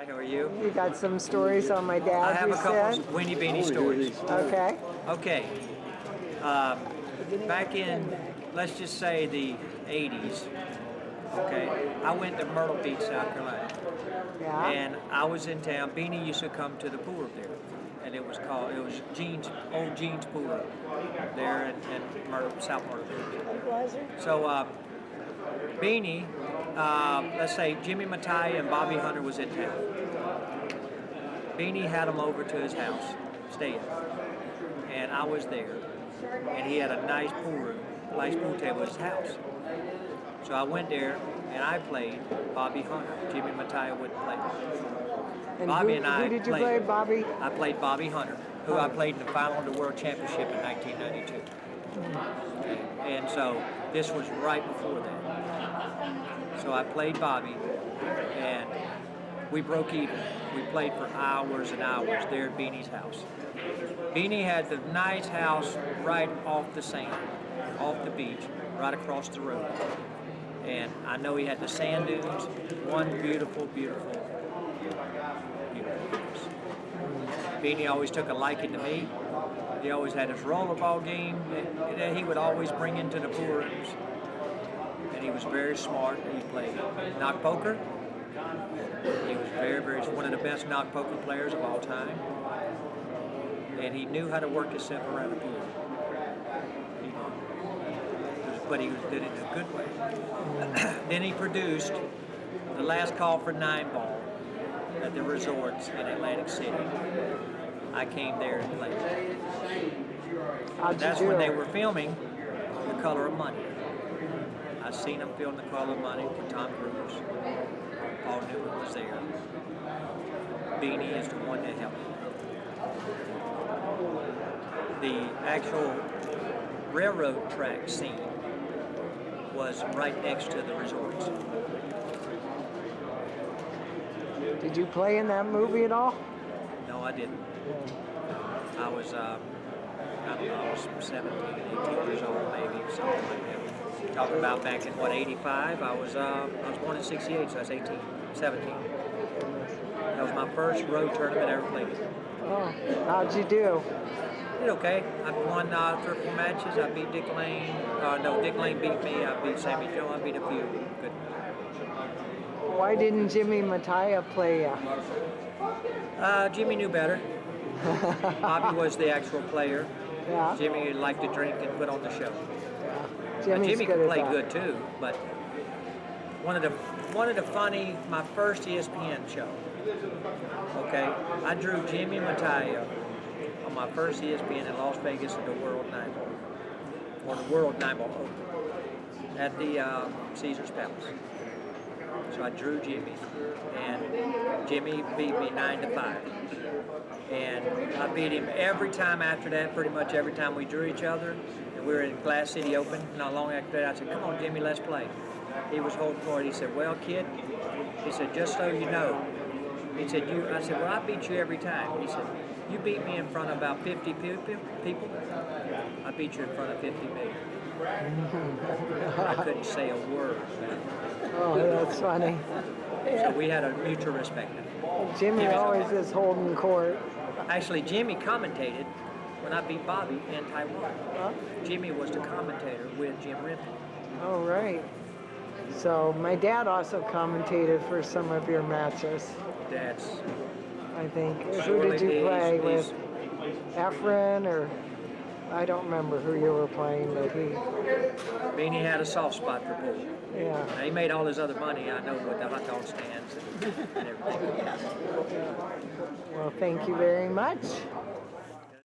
Hi, how are you? You got some stories on my dad, I have you a couple said? of Weenie Beenie stories. Okay. Okay. Back in, let's just say the 80s, okay, I went to Myrtle Beach, South Carolina. Yeah. And I was in town. Beanie used to come to the pool up there. And it was Gene's, old Gene's pool there in Myrtle, South Myrtle Beach. So Beanie, let's say Jimmy Mataya and Bobby Hunter was in town. Beanie had him over to his house, staying. And I was there. And he had a nice pool room, nice pool table at his house. So I went there and I played Bobby Hunter. Jimmy Mataya wouldn't play. And Bobby who, and I who did you play, Bobby? I played Bobby Hunter, who I played in the final of the World Championship in 1992. Okay. And so this was right before that. So I played Bobby, and we broke even. We played for hours and hours there at Beanie's house. Beanie had the nice house right off the sand, off the beach, right across the road. And I know he had the sand dunes, one beautiful, beautiful, beautiful house. Beanie always took a liking to me. He always had his rollerball game that he would always bring into the pool rooms. And he was very smart. He played knock poker. He was one of the best knock poker players of all time. And he knew how to work himself around the pool. But he did it in a good way. Then he produced the last call for 9-ball at the resorts in Atlantic City. I came there and played. That's when they were filming The Color of Money. I seen them film The Color of Money for Tom Cruise. Paul Newman was there. Beanie is the one that helped me. The actual railroad track scene was right next to the resorts. Did you play in that movie at all? No, I didn't. I was, I don't know, I was 17, 18 years old, maybe, something like that. Talking about back in, 85? I was born in 68, so I was 17. That was my first road tournament I ever played in. Oh, how'd you do? Did okay. I won 3 or 4 matches. I beat Dick Lane. No, Dick Lane beat me. I beat Sammy Joe. I beat a few. Good. Why didn't Jimmy Mataya play you? Jimmy knew better. Bobby was the actual player. Yeah. Jimmy liked to drink and put on the show. Yeah. Jimmy could play good too, but one of the funny, my first ESPN show. Okay, I drew Jimmy Mataya on my first ESPN in Las Vegas at the World 9-ball, or the World 9-ball Open at the Caesar's Palace. So I drew Jimmy, and Jimmy beat me 9-5. And I beat him every time after that, pretty much every time we drew each other. And we were in Glass City Open. Not long after that, I said, "Come on, Jimmy, let's play." He was holding court. He said, "Well, kid," he said, "just so you know," he said, I said, "Well, I beat you every time." He said, "You beat me in front of about 50 people. I beat you in front of 50 million." I couldn't say a word. Oh, that's funny. So we had a mutual respect. Jimmy always is holding court. Actually, Jimmy commentated when I beat Bobby in Taiwan. Huh? Jimmy was the commentator with Jim Rippon. Oh, right. So my dad also commentated for some of your matches. That's, I think. Who did you play with? Efren, or I don't remember who you were playing, but Beanie had a soft spot for pool. yeah. Now, he made all his other money, I know, with the hot dog stands and everything. Well, thank you very much.